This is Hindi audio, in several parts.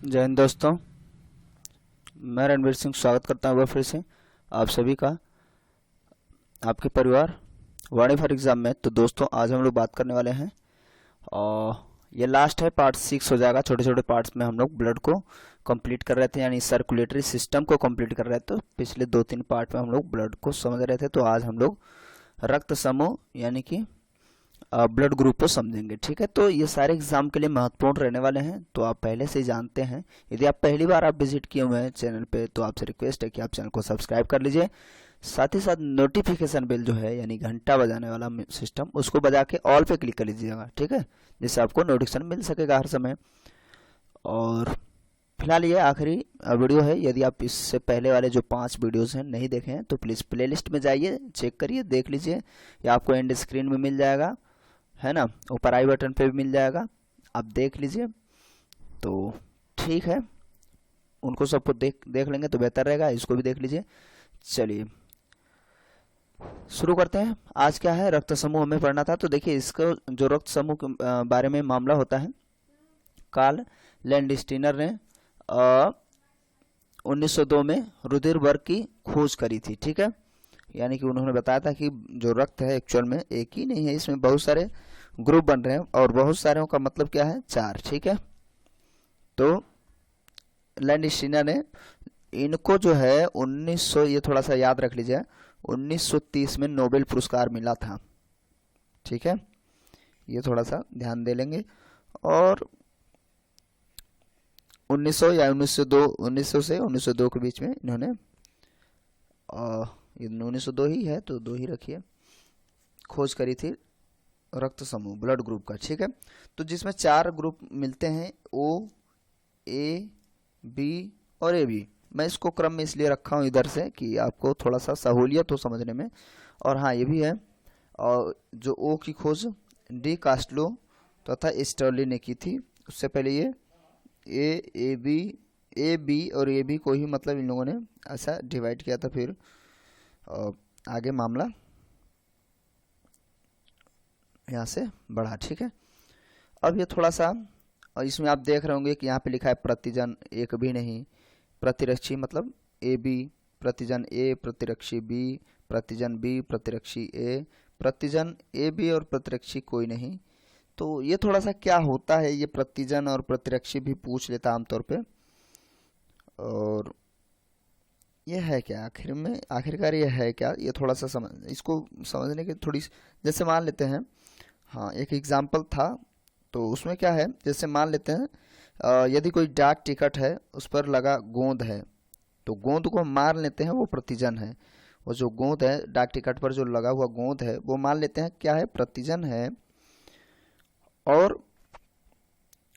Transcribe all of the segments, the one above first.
जय हिंद दोस्तों। मैं रणवीर सिंह स्वागत करता हूँ फिर से आप सभी का आपके परिवार वाणी फॉर एग्ज़ाम में। तो दोस्तों आज हम लोग बात करने वाले हैं और ये लास्ट है, पार्ट 6 हो जाएगा। छोटे छोटे पार्ट्स में हम लोग ब्लड को कंप्लीट कर रहे थे, यानी सर्कुलेटरी सिस्टम को कंप्लीट कर रहे थे। तो पिछले 2-3 पार्ट में हम लोग ब्लड को समझ रहे थे, तो आज हम लोग रक्त समूह यानी कि ब्लड ग्रुप को समझेंगे। ठीक है, तो ये सारे एग्जाम के लिए महत्वपूर्ण रहने वाले हैं, तो आप पहले से ही जानते हैं। यदि आप पहली बार आप विजिट किए हुए हैं चैनल पे, तो आपसे रिक्वेस्ट है कि आप चैनल को सब्सक्राइब कर लीजिए। साथ ही साथ नोटिफिकेशन बेल जो है यानी घंटा बजाने वाला सिस्टम, उसको बजा के ऑल पे क्लिक कर लीजिएगा। ठीक है, जिससे आपको नोटिफिकेशन मिल सकेगा हर समय। और फिलहाल ये आखिरी वीडियो है। यदि आप इससे पहले वाले जो 5 वीडियोस हैं नहीं देखे हैं, तो प्लीज़ प्लेलिस्ट में जाइए, चेक करिए, देख लीजिए, या आपको एंड स्क्रीन में मिल जाएगा, है ना। ऊपर आई बटन पे भी मिल जाएगा, आप देख लीजिए। तो ठीक है, उनको सबको देख लेंगे तो बेहतर रहेगा। इसको भी देख लीजिए। चलिए शुरू करते हैं। आज क्या है, रक्त समूह हमें पढ़ना था। तो देखिए, इसको जो रक्त समूह के बारे में मामला होता है, कार्ल लैंडस्टीनर ने 1902 में रुधिर वर्ग की खोज करी थी। ठीक है, यानी कि उन्होंने बताया था कि जो रक्त है एक्चुअल में एक ही नहीं है, इसमें बहुत सारे ग्रुप बन रहे हैं, और बहुत सारे का मतलब क्या है, 4। ठीक है, तो लैंडस्टीनर ने इनको जो है 1900, ये थोड़ा सा याद रख लीजिए, 1930 में नोबेल पुरस्कार मिला था। ठीक है, ये थोड़ा सा ध्यान दे लेंगे। और 1900 या 1902, 1900 से 1902 के बीच में इन्होंने, ये 1902 ही है तो 2 ही रखिए, खोज करी थी रक्त समूह ब्लड ग्रुप का। ठीक है, तो जिसमें 4 ग्रुप मिलते हैं, ओ, ए, बी और ए बी। मैं इसको क्रम में इसलिए रखा हूँ इधर से कि आपको थोड़ा सा सहूलियत हो समझने में। और हाँ, ये भी है, और जो ओ की खोज डी कास्टलो तथा स्टर्ली ने की थी। उससे पहले ये ए बी और ए बी को ही मतलब इन लोगों ने ऐसा डिवाइड किया था। फिर आगे मामला यहाँ से बढ़ा। ठीक है, अब ये थोड़ा सा, और इसमें आप देख रहे होंगे कि यहाँ पे लिखा है प्रतिजन, एक भी नहीं, प्रतिरक्षी मतलब ए बी, प्रतिजन ए, प्रतिरक्षी बी, प्रतिजन बी, प्रतिरक्षी ए, प्रतिजन ए बी और प्रतिरक्षी कोई नहीं। तो ये थोड़ा सा क्या होता है, ये प्रतिजन और प्रतिरक्षी भी पूछ लेता आमतौर पे। और ये है क्या आखिर में, आखिरकार ये है क्या, ये थोड़ा सा इसको समझने की थोड़ी, जैसे मान लेते हैं, हाँ एक एग्जाम्पल था। तो उसमें क्या है, जैसे मान लेते हैं यदि कोई डाक टिकट है, उस पर लगा गोंद है, तो गोंद को हम मान लेते हैं वो प्रतिजन है। वो जो गोंद है डाक टिकट पर जो लगा हुआ गोंद है, वो मान लेते हैं क्या है, प्रतिजन है। और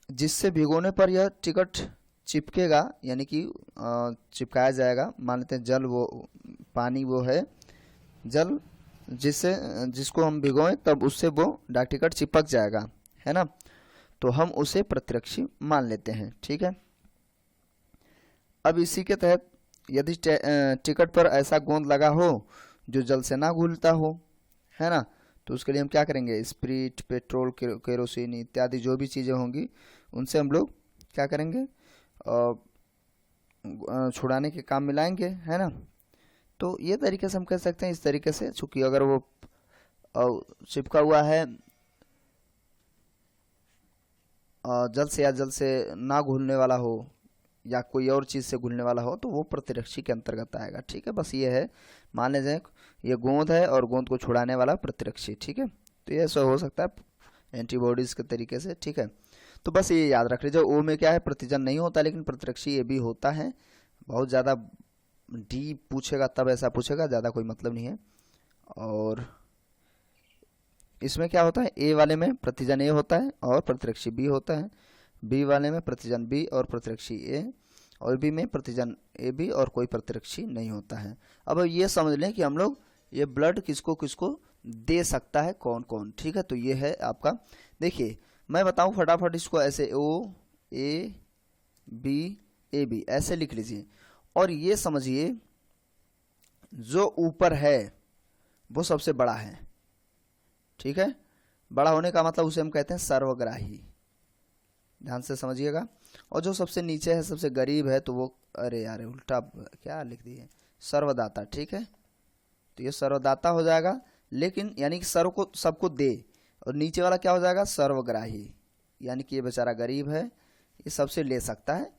जिससे भिगोने पर यह टिकट चिपकेगा, यानी कि चिपकाया जाएगा, मान लेते हैं जल, वो पानी वो है जल, जिससे जिसको हम भिगोएं तब उससे वो डाक टिकट चिपक जाएगा, है ना। तो हम उसे प्रतिरक्षी मान लेते हैं। ठीक है, अब इसी के तहत यदि टिकट पर ऐसा गोंद लगा हो जो जल से ना घुलता हो, है ना, तो उसके लिए हम क्या करेंगे, स्प्रिट, पेट्रोल, केरोसिन इत्यादि जो भी चीज़ें होंगी, उनसे हम लोग क्या करेंगे, छुड़ाने के काम में लाएंगे, है ना। तो ये तरीके से हम कह सकते हैं, इस तरीके से, चूँकि अगर वो चिपका हुआ है जल से, या जल से ना घुलने वाला हो, या कोई और चीज़ से घुलने वाला हो, तो वो प्रतिरक्षी के अंतर्गत आएगा। ठीक है, बस ये है, मान लीजिए ये गोंद है और गोंद को छुड़ाने वाला प्रतिरक्षी। ठीक है, तो ये ऐसा हो सकता है एंटीबॉडीज़ के तरीके से। ठीक है, तो बस ये याद रख लीजिए, ओ में क्या है, प्रतिजन नहीं होता, लेकिन प्रतिरक्षी ये भी होता है। बहुत ज़्यादा डीप पूछेगा तब ऐसा पूछेगा, ज़्यादा कोई मतलब नहीं है। और इसमें क्या होता है, ए वाले में प्रतिजन ए होता है और प्रतिरक्षी बी होता है, बी वाले में प्रतिजन बी और प्रतिरक्षी ए, और बी में प्रतिजन ए बी और कोई प्रतिरक्षी नहीं होता है। अब ये समझ लें कि हम लोग ये ब्लड किसको किसको दे सकता है, कौन कौन। ठीक है, तो ये है आपका, देखिए मैं बताऊं फटाफट इसको, ऐसे ओ ए बी ए बी ऐसे लिख लीजिए। और ये समझिए जो ऊपर है वो सबसे बड़ा है। ठीक है, बड़ा होने का मतलब उसे हम कहते हैं सर्वग्राही। ध्यान से समझिएगा। और जो सबसे नीचे है, सबसे गरीब है, तो वो, अरे यार उल्टा क्या लिख दिए, सर्वदाता, ठीक है। तो ये सर्वदाता हो जाएगा, लेकिन यानी कि सर्व को सबको दे, और नीचे वाला क्या हो जाएगा, सर्वग्राही, यानी कि ये बेचारा गरीब है, ये सबसे ले सकता है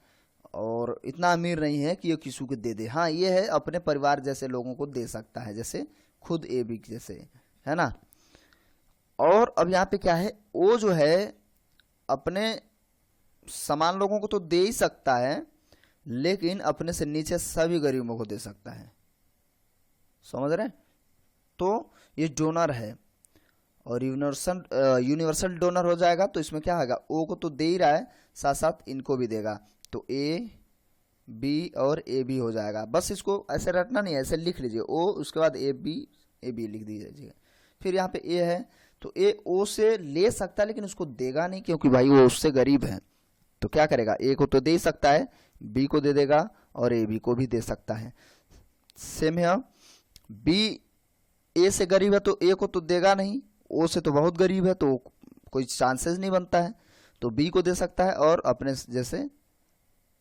और इतना अमीर नहीं है कि ये किसी को दे दे। हाँ ये है अपने परिवार जैसे लोगों को दे सकता है, जैसे खुद ए बी जैसे, है ना। और अब यहाँ पे क्या है, ओ जो है अपने समान लोगों को तो दे ही सकता है, लेकिन अपने से नीचे सभी गरीबों को दे सकता है, समझ रहे हैं। तो ये डोनर है, और यूनिवर्सल यूनिवर्सल डोनर हो जाएगा, तो इसमें क्या होगा, ओ को तो दे ही रहा है, साथ साथ इनको भी देगा, तो ए बी और ए बी हो जाएगा। बस इसको ऐसे रटना नहीं है, ऐसे लिख लीजिए, ओ उसके बाद ए बी लिख दीजिए। फिर यहाँ पे ए है, तो ए ओ से ले सकता है लेकिन उसको देगा नहीं, क्योंकि भाई वो उससे गरीब है। तो क्या करेगा, ए को तो दे ही सकता है, बी को दे देगा और ए बी को भी दे सकता है। सेम है, बी ए से गरीब है तो ए को तो देगा नहीं, ओ से तो बहुत गरीब है तो कोई चांसेस नहीं बनता है, तो बी को दे सकता है और अपने जैसे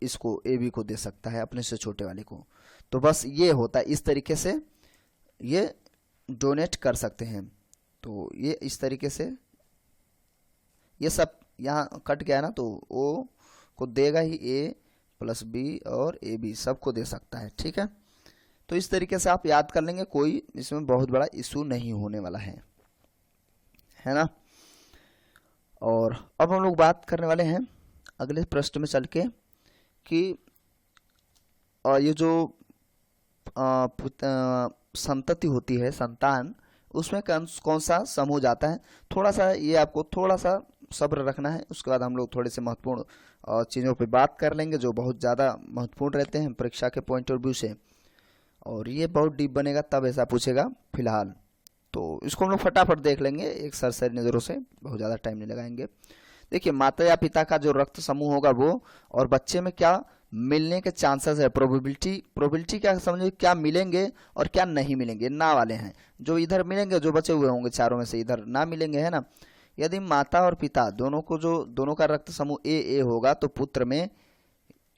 इसको ए बी को दे सकता है, अपने से छोटे वाले को। तो बस ये होता है, इस तरीके से ये डोनेट कर सकते हैं। तो ये इस तरीके से ये सब यहाँ कट गया ना, तो ओ को देगा ही, ए प्लस बी और ए बी सबको दे सकता है, ठीक है। तो इस तरीके से आप याद कर लेंगे, कोई इसमें बहुत बड़ा इशू नहीं होने वाला है ना। और अब हम लोग बात करने वाले हैं अगले प्रश्न में चल के कि ये जो संतति होती है, संतान, उसमें कौन सा समूह जाता है। थोड़ा सा ये आपको थोड़ा सा सब्र रखना है, उसके बाद हम लोग थोड़े से महत्वपूर्ण चीज़ों पे बात कर लेंगे जो बहुत ज़्यादा महत्वपूर्ण रहते हैं परीक्षा के पॉइंट ऑफ व्यू से, और ये बहुत डीप बनेगा तब ऐसा पूछेगा फिलहाल। तो इसको हम लोग फटाफट देख लेंगे एक सरसरी नज़रों से, बहुत ज़्यादा टाइम नहीं लगाएंगे। देखिए, माता या पिता का जो रक्त समूह होगा वो, और बच्चे में क्या मिलने के चांसेस है, प्रोबेबिलिटी क्या समझिए, क्या मिलेंगे और क्या नहीं मिलेंगे, ना वाले हैं। जो इधर मिलेंगे, जो बचे हुए होंगे चारों में से इधर ना मिलेंगे, है ना। यदि माता और पिता दोनों का रक्त समूह ए होगा, तो पुत्र में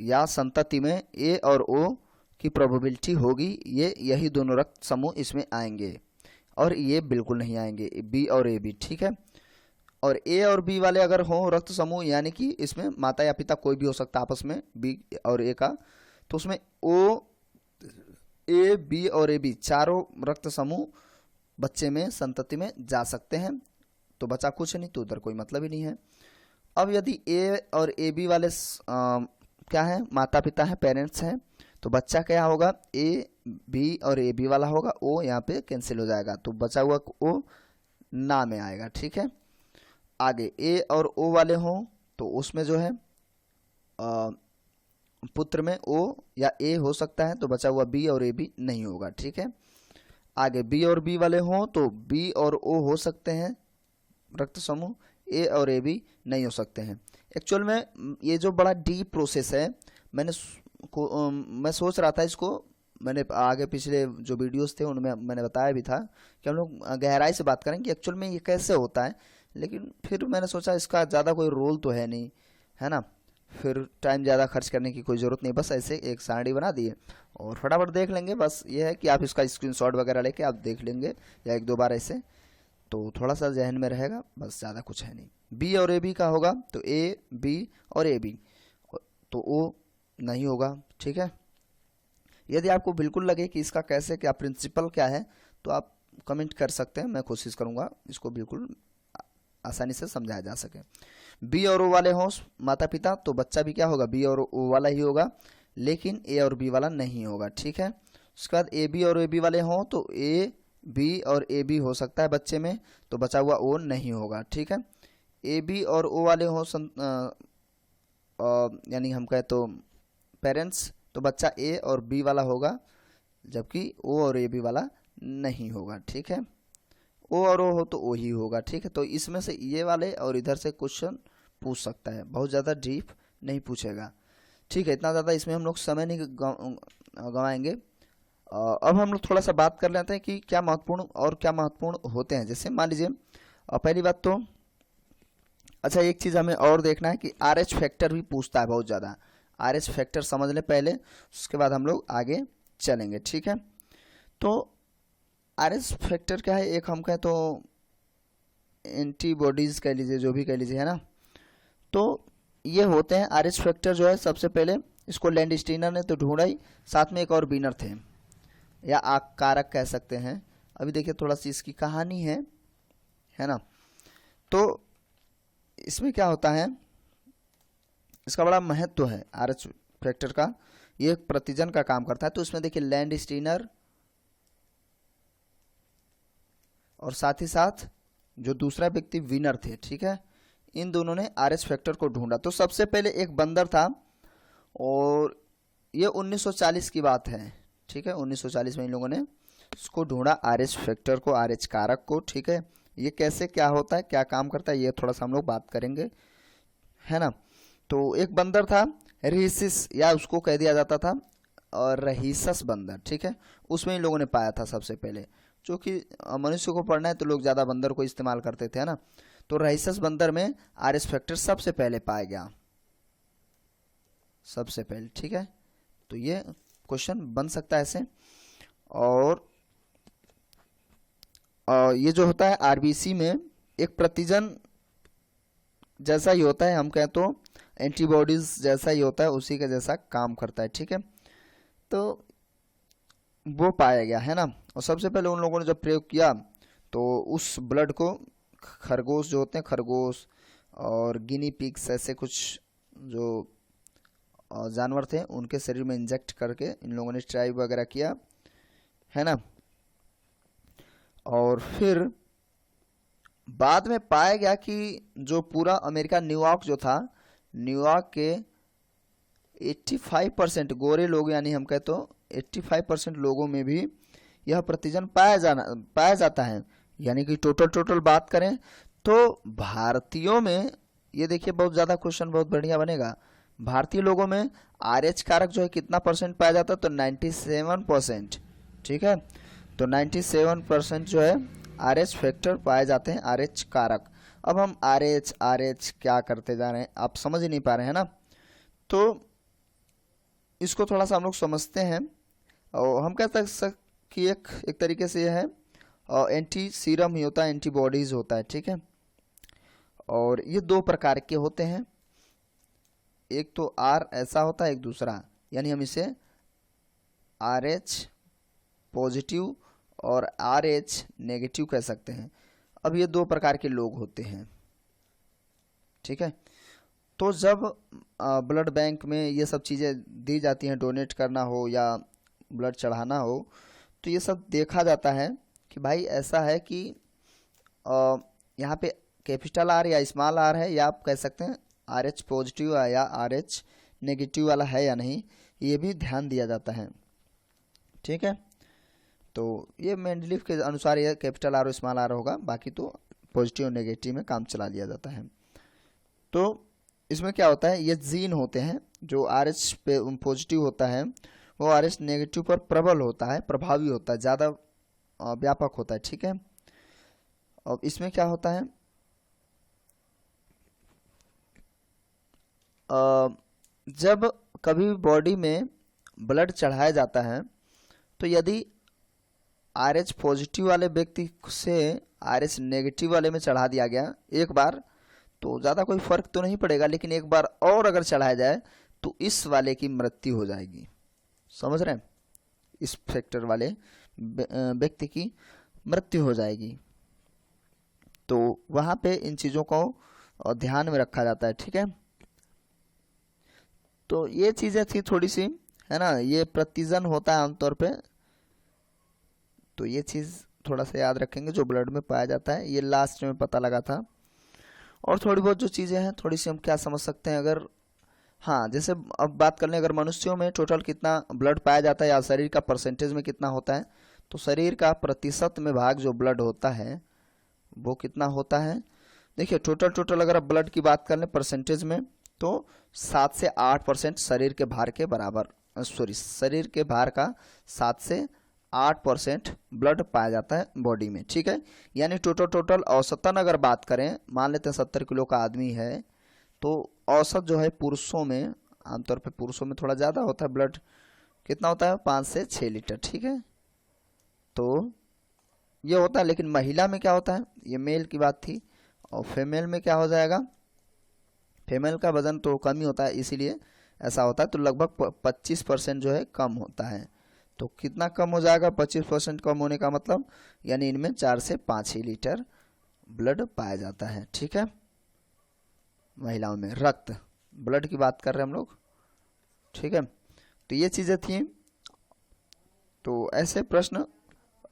या संतति में ए और ओ की प्रोबेबिलिटी होगी, यही दोनों रक्त समूह इसमें आएंगे, और ये बिल्कुल नहीं आएंगे बी और ए बी, ठीक है। और ए और बी वाले अगर हो रक्त समूह, यानी कि इसमें माता या पिता कोई भी हो सकता है आपस में, बी और ए का, तो उसमें ओ, ए बी और ए बी चारों रक्त समूह बच्चे में, संतति में जा सकते हैं, तो बचा कुछ नहीं, तो उधर कोई मतलब ही नहीं है। अब यदि ए और ए बी वाले क्या है, माता पिता है, पेरेंट्स हैं, तो बच्चा क्या होगा, ए बी और ए बी वाला होगा, ओ यहाँ पे कैंसिल हो जाएगा, तो बचा हुआ ओ ना में आएगा, ठीक है। आगे ए और ओ वाले हों, तो उसमें जो है पुत्र में ओ या ए हो सकता है, तो बचा हुआ बी और ए बी नहीं होगा, ठीक है। आगे बी और बी वाले हों, तो बी और ओ हो सकते हैं रक्त समूह, ए और ए बी नहीं हो सकते हैं। एक्चुअल में ये जो बड़ा डीप प्रोसेस है, मैं सोच रहा था इसको, मैंने आगे पिछले जो वीडियोस थे उनमें मैंने बताया भी था कि हम लोग गहराई से बात करें कि एक्चुअल में ये कैसे होता है, लेकिन फिर मैंने सोचा इसका ज़्यादा कोई रोल तो है नहीं, है ना, फिर टाइम ज़्यादा खर्च करने की कोई ज़रूरत नहीं, बस ऐसे एक सारणी बना दिए और फटाफट देख लेंगे। बस ये है कि आप इसका स्क्रीनशॉट वगैरह लेके आप देख लेंगे या एक दो बार ऐसे, तो थोड़ा सा जहन में रहेगा, बस ज़्यादा कुछ है नहीं। बी और ए बी का होगा, तो ए बी और ए बी, तो ओ नहीं होगा, ठीक है। यदि आपको बिल्कुल लगे कि इसका कैसे क्या प्रिंसिपल क्या है, तो आप कमेंट कर सकते हैं, मैं कोशिश करूंगा इसको बिल्कुल आसानी से समझाया जा सके। बी और ओ वाले हों माता पिता, तो बच्चा भी क्या होगा, बी और ओ वाला ही होगा, लेकिन ए और बी वाला नहीं होगा, ठीक है। उसके बाद ए बी और ए बी वाले हों, तो ए बी और ए बी हो सकता है बच्चे में, तो बचा हुआ ओ नहीं होगा, ठीक है। ए बी और ओ वाले हों यानी हम कहें तो पेरेंट्स, तो बच्चा ए और बी वाला होगा, जबकि ओ और ए बी वाला नहीं होगा, ठीक है। ओ और ओ हो तो ओ ही होगा, ठीक है। तो इसमें से ये वाले और इधर से क्वेश्चन पूछ सकता है, बहुत ज़्यादा डीप नहीं पूछेगा, ठीक है। इतना ज़्यादा इसमें हम लोग समय नहीं गंवाएंगे। अब हम लोग थोड़ा सा बात कर लेते हैं कि क्या महत्वपूर्ण और क्या महत्वपूर्ण होते हैं। जैसे मान लीजिए पहली बात तो अच्छा, एक चीज़ हमें और देखना है कि आर एच फैक्टर भी पूछता है बहुत ज़्यादा। आर एच फैक्टर समझ लें पहले, उसके बाद हम लोग आगे चलेंगे, ठीक है। तो आर एच फैक्टर क्या है, एक हम कहें तो एंटीबॉडीज़ कह लीजिए, जो भी कह लीजिए, है ना। तो ये होते हैं आर एच फैक्टर जो है, सबसे पहले इसको लैंडस्टीनर ने तो ढूंढा ही, साथ में एक और बीनर थे या आकारक कह सकते हैं। अभी देखिए थोड़ा सी इसकी कहानी है ना। तो इसमें क्या होता है, इसका बड़ा महत्व है आर एच फैक्टर का, ये प्रतिजन का काम करता है। तो इसमें देखिए लैंडस्टीनर और साथ ही साथ जो दूसरा व्यक्ति विनर थे, ठीक है, इन दोनों ने आर एच फैक्टर को ढूंढा। तो सबसे पहले एक बंदर था और ये 1940 की बात है, ठीक है। 1940 में इन लोगों ने इसको ढूंढा, आर एच फैक्टर को, आर एच कारक को, ठीक है। ये कैसे क्या होता है, क्या काम करता है, ये थोड़ा सा हम लोग बात करेंगे, है ना। तो एक बंदर था रहीसिस, या उसको कह दिया जाता था और रहीसस बंदर, ठीक है। उसमें इन लोगों ने पाया था सबसे पहले, जो कि मनुष्य को पढ़ना है तो लोग ज़्यादा बंदर को इस्तेमाल करते थे, है ना। तो रहीसस बंदर में आर एच फैक्टर सबसे पहले पाया गया, सबसे पहले, ठीक है। तो ये क्वेश्चन बन सकता है ऐसे। और ये जो होता है आरबीसी में एक प्रतिजन जैसा ही होता है, हम कहें तो एंटीबॉडीज जैसा ही होता है, उसी का जैसा काम करता है, ठीक है। तो वो पाया गया, है ना। और सबसे पहले उन लोगों ने जब प्रयोग किया तो उस ब्लड को खरगोश जो होते हैं, खरगोश और गिनी पिग्स, ऐसे कुछ जो जानवर थे, उनके शरीर में इंजेक्ट करके इन लोगों ने ट्राई वगैरह किया, है ना। और फिर बाद में पाया गया कि जो पूरा अमेरिका, न्यूयॉर्क जो था, न्यूयॉर्क के 85% गोरे लोग, यानी हम कहते तो 85% लोगों में भी यह प्रतिजन पाया जाता है। यानी कि टोटल बात करें तो भारतीयों में, ये देखिए बहुत ज़्यादा क्वेश्चन बहुत बढ़िया बनेगा, भारतीय लोगों में आर एच कारक जो है कितना परसेंट पाया जाता है, तो 97%, ठीक है। तो 97% जो है आर एच फैक्टर पाए जाते हैं, आर एच कारक। अब हम आर एच क्या करते जा रहे हैं, आप समझ ही नहीं पा रहे हैं ना। तो इसको थोड़ा सा हम लोग समझते हैं, और हम कह सकते कि एक तरीके से यह है एंटी सीरम ही होता है, एंटीबॉडीज होता है, ठीक है। और ये दो प्रकार के होते हैं, एक तो आर ऐसा होता है, एक दूसरा, यानी हम इसे आर एच पॉजिटिव और आर एच नेगेटिव कह सकते हैं। अब ये दो प्रकार के लोग होते हैं, ठीक है। तो जब ब्लड बैंक में ये सब चीज़ें दी जाती हैं, डोनेट करना हो या ब्लड चढ़ाना हो, तो ये सब देखा जाता है कि भाई ऐसा है कि यहाँ पे कैपिटल आर या स्मॉल आर है, या आप कह सकते हैं आर एच पॉजिटिव या आर एच नेगेटिव वाला है या नहीं, ये भी ध्यान दिया जाता है, ठीक है। तो ये मेंडलीफ के अनुसार ये कैपिटल आर और स्मॉल आर होगा, बाकी तो पॉजिटिव और नेगेटिव में काम चला लिया जाता है। तो इसमें क्या होता है, ये जीन होते हैं, जो आर एच पॉजिटिव होता है वो आर एच नेगेटिव पर प्रबल होता है, प्रभावी होता है, ज़्यादा व्यापक होता है, ठीक है। अब इसमें क्या होता है, जब कभी बॉडी में ब्लड चढ़ाया जाता है, तो यदि आर एच पॉजिटिव वाले व्यक्ति से आर एच नेगेटिव वाले में चढ़ा दिया गया एक बार, तो ज़्यादा कोई फर्क तो नहीं पड़ेगा, लेकिन एक बार और अगर चढ़ाया जाए तो इस वाले की मृत्यु हो जाएगी, समझ रहे हैं, इस फैक्टर वाले व्यक्ति की मृत्यु हो जाएगी। तो वहाँ पे इन चीज़ों को ध्यान में रखा जाता है, ठीक है। तो ये चीज़ें थी थोड़ी सी, है ना, ये प्रतिजन होता है आमतौर पे, तो ये चीज़ थोड़ा सा याद रखेंगे, जो ब्लड में पाया जाता है, ये लास्ट में पता लगा था। और थोड़ी बहुत जो चीज़ें हैं, थोड़ी सी हम क्या समझ सकते हैं, अगर हाँ, जैसे अब बात कर लें, अगर मनुष्यों में टोटल कितना ब्लड पाया जाता है या शरीर का परसेंटेज में कितना होता है, तो शरीर का प्रतिशत में भाग जो ब्लड होता है वो कितना होता है। देखिए टोटल अगर आप ब्लड की बात कर लें परसेंटेज में, तो 7 से 8% शरीर के भार के बराबर, शरीर के भार का 7 से 8% ब्लड पाया जाता है बॉडी में, ठीक है। यानी टोटल औसतन अगर बात करें, मान लेते हैं 70 किलो का आदमी है, तो औसत जो है पुरुषों में, आमतौर पे पुरुषों में थोड़ा ज़्यादा होता है ब्लड, कितना होता है 5 से 6 लीटर, ठीक है। तो ये होता है, लेकिन महिला में क्या होता है, ये मेल की बात थी। और फीमेल में क्या हो जाएगा, फीमेल का वजन तो कम ही होता है, इसीलिए ऐसा होता है। तो लगभग 25% जो है कम होता है। तो कितना कम हो जाएगा, 25% कम होने का मतलब यानी इनमें 4 से 5 ही लीटर ब्लड पाया जाता है, ठीक है। महिलाओं में रक्त, ब्लड की बात कर रहे हैं हम लोग, ठीक है। तो ये चीज़ें थी। तो ऐसे प्रश्न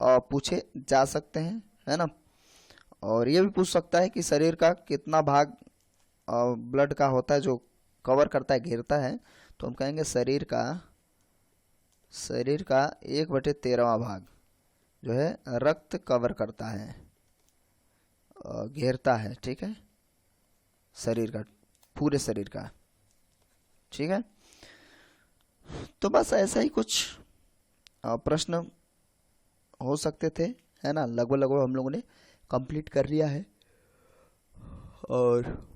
पूछे जा सकते हैं, है ना। और ये भी पूछ सकता है कि शरीर का कितना भाग ब्लड का होता है जो कवर करता है, घेरता है। तो हम कहेंगे शरीर का 1/13 भाग जो है रक्त कवर करता है, घेरता है, ठीक है, शरीर का, पूरे शरीर का, ठीक है। तो बस ऐसा ही कुछ प्रश्न हो सकते थे, है ना। लगभग हम लोगों ने कंप्लीट कर लिया है। और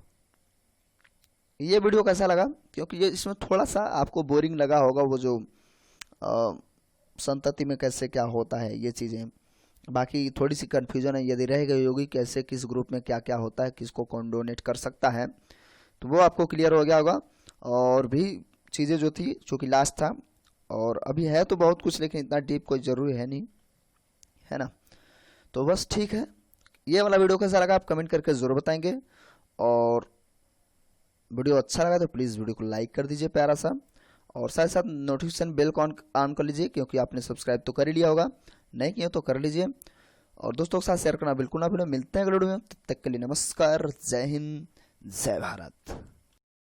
ये वीडियो कैसा लगा, क्योंकि ये इसमें थोड़ा सा आपको बोरिंग लगा होगा, वो जो संतति में कैसे क्या होता है ये चीज़ें, बाकी थोड़ी सी कन्फ्यूजन है, यदि रह गई होगी कैसे किस ग्रुप में क्या क्या होता है, किसको कौन डोनेट कर सकता है, तो वो आपको क्लियर हो गया होगा। और भी चीज़ें जो थी, चूँकि लास्ट था, और अभी है तो बहुत कुछ, लेकिन इतना डीप कोई ज़रूरी है नहीं, है ना। तो बस ठीक है, ये वाला वीडियो कैसा लगा आप कमेंट करके ज़रूर बताएंगे। और वीडियो अच्छा लगा तो प्लीज़ वीडियो को लाइक कर दीजिए प्यारा सा, और साथ साथ नोटिफिकेशन बेल को ऑन कर लीजिए, क्योंकि आपने सब्सक्राइब तो कर ही लिया होगा, नहीं किया तो कर लीजिए। और दोस्तों के साथ शेयर करना बिल्कुल ना भूलें। मिलते हैं अगले वीडियो में, तब तक के लिए नमस्कार, जय हिंद, जय भारत।